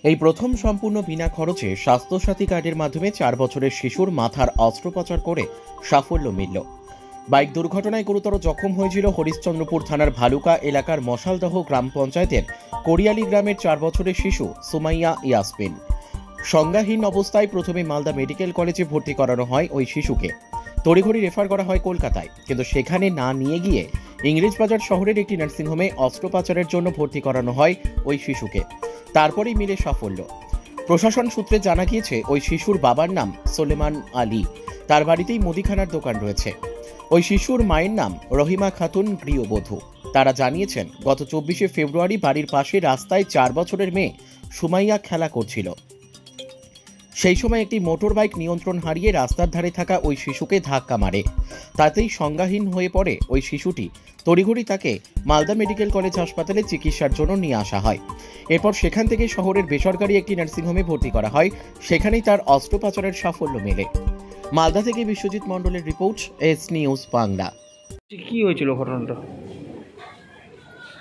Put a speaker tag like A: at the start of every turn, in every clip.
A: এই প্রথম সম্পূর্ণ বিনা খরচে স্বাস্থ্যসাথী কার্ডের মাধ্যমে 4 বছরের শিশুর মাথার অস্ত্রোপচার করে সাফল্য মিলল। বাইক দুর্ঘটনায় গুরুতর জখম হয়েছিল হরিশ্চন্দ্রপুর থানার ভালুকা এলাকার মশালদহ গ্রাম পঞ্চায়েতের কোরিয়ালি গ্রামের 4 বছরের শিশু সুমাইয়া ইয়াসমিন। সংজ্ঞাহীন অবস্থায় প্রথমে মালদা মেডিকেল কলেজে ভর্তি করানো হয় ওই শিশুকে। তড়িঘড়ি রেফার করা হয় কলকাতায়, কিন্তু সেখানে না নিয়ে গিয়ে ইংরেজবাজার শহরের একটি নার্সিংহোমে অস্ত্রোপচারের জন্য ভর্তি করানো হয় ওই শিশুকে। তারপরেই মিলে সাফল্য। প্রশাসন সূত্রে জানা গিয়েছে ওই শিশুর বাবার নাম সোলেমান আলী, তার বাড়িতেই মুদিখানার দোকান রয়েছে। ওই শিশুর মায়ের নাম রহিমা খাতুন গৃহবধূ। তারা জানিয়েছেন, গত 24শে ফেব্রুয়ারি বাড়ির পাশে রাস্তায় 4 বছরের মেয়ে সুমাইয়া খেলা করছিল। সেই সময় একটি মোটর বাইক নিয়ন্ত্রণ হারিয়ে রাস্তার ধারে থাকা ওই শিশুকে ধাক্কা মারে। তাতেই সংজ্ঞাহীন হয়ে পড়ে ওই শিশুটি। তড়িঘড়ি তাকে মালদা মেডিকেল কলেজ হাসপাতালে চিকিৎসার জন্য নিয়ে আসা হয়। এরপর সেখান থেকে শহরের বেসরকারি একটি নার্সিংহোমে ভর্তি করা হয়। সেখানেই তার অস্ত্রোপচারের সাফল্য মেলে। মালদা থেকে বিশ্বজিৎ মণ্ডলের রিপোর্ট, এস নিউজ বাংলা।
B: কি হয়েছিল ঘটনাটা?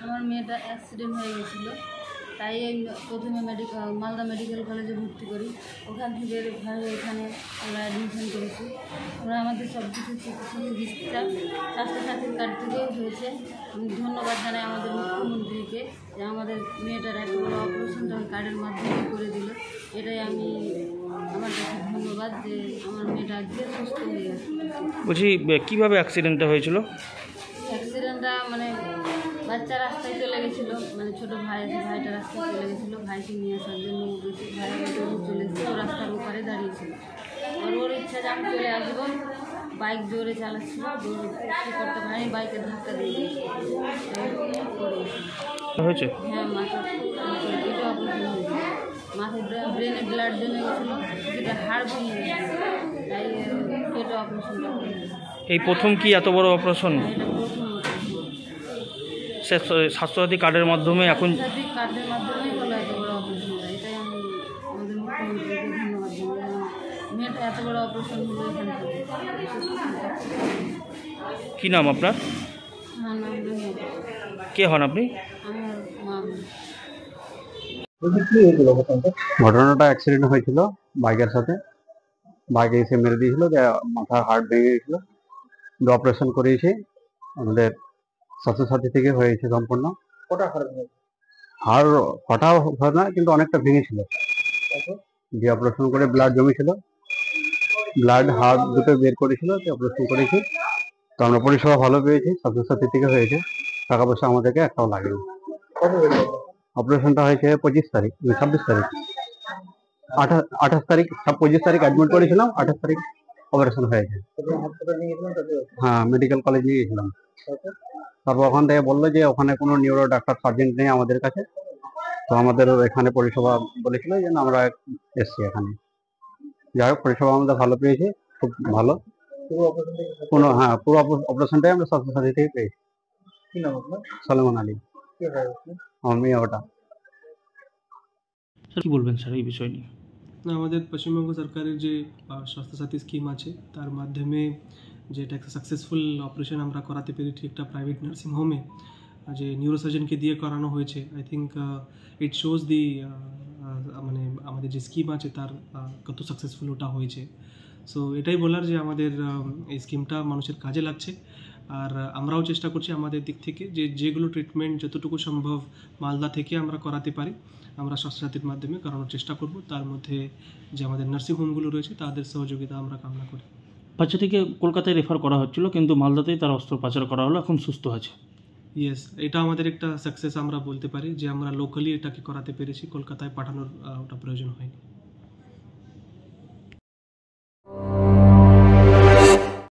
C: আমার মেয়েটা অ্যাক্সিডেন্ট হয়ে গেছিল, তাই আমি প্রথমে মালদা মেডিকেল কলেজে ভর্তি করি। ওখান থেকে রেফার হয়ে এখানে আমরা অ্যাডমিশন করেছি। আমরা আমাদের সব কিছু চিকিৎসা স্বাস্থ্যসাথীর কার্ড থেকেও হয়েছে। আমি ধন্যবাদ জানাই আমাদের মুখ্যমন্ত্রীকে যে আমাদের মেয়েটার এত বড় অপারেশনটা ওই কার্ডের মাধ্যমে করে দিল। এটাই আমি আমার কাছে ধন্যবাদ যে আমার মেয়েটা আজকে সুস্থ হয়ে গেছে।
B: বলছি, কীভাবে অ্যাক্সিডেন্টটা হয়েছিল?
C: অ্যাক্সিডেন্টটা বাচ্চা রাস্তায় চলে গেছিলো, ছোটো ভাই আছে, ভাইটা রাস্তায় চলে গেছিলো। ভাইকে নিয়ে আসার জন্য ভাই চলে এসেছে, ও রাস্তার ওপারে দাঁড়িয়েছিল। আর ওর ইচ্ছা যে আমি চলে আসবো, বাইক জোরে চালাচ্ছিল, কী করতে পারি, বাইকে ধাক্কা দিয়ে
B: হয়েছে।
C: হ্যাঁ, মাথা এটা অপারেশন হয়েছে। মাথায় ব্রেনে ব্লাড জমে গেছিলো, যেটা হাড় ভেঙে গেছে, তাই এটা অপারেশনটা হয়েছে।
B: এই প্রথম কি এত বড় অপারেশন? স্বাস্থ্যসাথী কার্ডের মাধ্যমে এখন
C: কার্ডের মাধ্যমেই হলো এত বড় অপারেশনটা। এটাই আমি আমাদের মুখ্যমন্ত্রীকে ধন্যবাদ জানাই। মেয়েটা এত বড় অপারেশন হলো এখান থেকে।
B: কি নাম আপনার?
C: আমার নাম রহিমা।
B: কে হন আপনি?
C: আমার মা।
D: ঘটনাটা অ্যাক্সিডেন্ট হয়েছিল বাইকের সাথে। বাইকে এসে মেরে দিয়েছিল, যে মাথার হাড় ভেঙে গেছিল। অপারেশন করিয়েছি, আমাদের স্বাস্থ্যসাথী থেকে হয়েছে সম্পূর্ণ। হাড় কটা হয় না, কিন্তু অনেকটা ভেঙেছিল। যে অপারেশন করে ব্লাড জমেছিল, ব্লাড হাড় দুটো বের করেছিল, অপারেশন করেছি। তো আমরা পরিষেবা ভালো পেয়েছি, স্বাস্থ্যসাথী থেকে হয়েছে। টাকা পয়সা আমাদেরকে একটাও লাগেনি। অপারেশনটা হয়েছে 26 তারিখ, 26 তারিখ, 28 তারিখ, 25 তারিখ অ্যাডমিট করেছিলাম, 28 তারিখ অপারেশন হয়েছে। হ্যাঁ, মেডিকেল কলেজ নিয়ে গেছিলাম। তারপর ওখান থেকে বললো যে ওখানে কোনো নিউরো ডাক্তার সার্জেন্ট নেই আমাদের কাছে। তো আমাদের এখানে পরিষেবা বলেছিল যে আমরা এসছি এখানে। যাই হোক, পরিষেবা আমাদের ভালো পেয়েছি, খুব ভালো। পুরো অপারেশনটাই আমরা স্বাস্থ্যসাথী থেকে পেয়েছি। সলেমান আলী আমার মেয়ে। ওটা
B: কি বলবেন স্যার এই বিষয় নিয়ে?
E: আমাদের পশ্চিমবঙ্গ সরকারের যে স্বাস্থ্যসাথী স্কিম আছে, তার মাধ্যমে যে এটা একটা সাকসেসফুল অপারেশন আমরা করাতে পেরেছি একটা প্রাইভেট নার্সিং হোমে, যে নিউরোসার্জনকে দিয়ে করানো হয়েছে। আই থিঙ্ক ইট শোজ দি আমাদের যে স্কিম আছে তার কত সাকসেসফুল ওটা হয়েছে। সো এটাই বলার যে আমাদের এই স্কিমটা মানুষের কাজে লাগছে। আর আমরাও চেষ্টা করছি আমাদের দিক থেকে যেগুলো ট্রিটমেন্ট যতটুকু সম্ভব মালদা থেকে আমরা করাতে পারি, আমরা স্বাস্থ্যসাথীর মাধ্যমে করানোর চেষ্টা করব। তার মধ্যে যে আমাদের নার্সিংহোমগুলো রয়েছে তাদের সহযোগিতা আমরা কামনা করি।
B: বাচ্চাটিকে কলকাতায় রেফার করা হচ্ছিল, কিন্তু মালদাতেই তার অস্ত্রোপচার করা হলো, এখন সুস্থ আছে।
E: ইয়েস, এটা আমাদের একটা সাকসেস আমরা বলতে পারি যে আমরা লোকালি এটাকে করাতে পেরেছি, কলকাতায় পাঠানোর ওটা প্রয়োজন হয়নি।